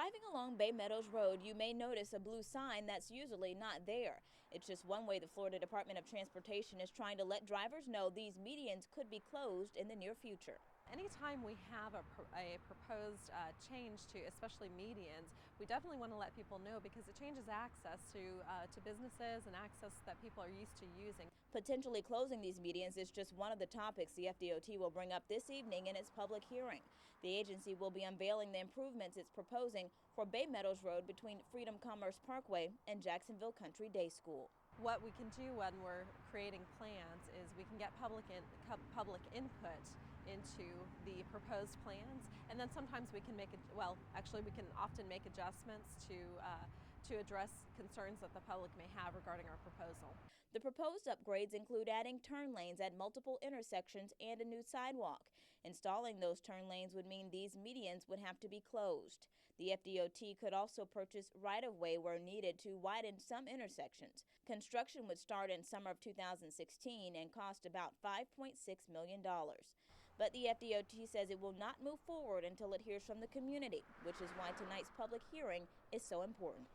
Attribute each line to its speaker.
Speaker 1: Driving along Baymeadows Road, you may notice a blue sign that's usually not there. It's just one way the Florida Department of Transportation is trying to let drivers know these medians could be closed in the near future.
Speaker 2: Anytime we have a proposed change to especially medians, we definitely want to let people know because it changes access to businesses and access that people are used to using.
Speaker 1: Potentially closing these medians is just one of the topics the FDOT will bring up this evening in its public hearing. The agency will be unveiling the improvements it's proposing for Baymeadows Road between Freedom Commerce Parkway and Jacksonville Country Day School.
Speaker 2: What we can do when we're creating plans is we can get public input into the proposed plans, and then sometimes we can make it. Well, actually, we can often make adjustments to address concerns that the public may have regarding our proposal.
Speaker 1: The proposed upgrades include adding turn lanes at multiple intersections and a new sidewalk. Installing those turn lanes would mean these medians would have to be closed. The FDOT could also purchase right-of-way where needed to widen some intersections. Construction would start in summer of 2016 and cost about $5.6 million. But the FDOT says it will not move forward until it hears from the community, which is why tonight's public hearing is so important.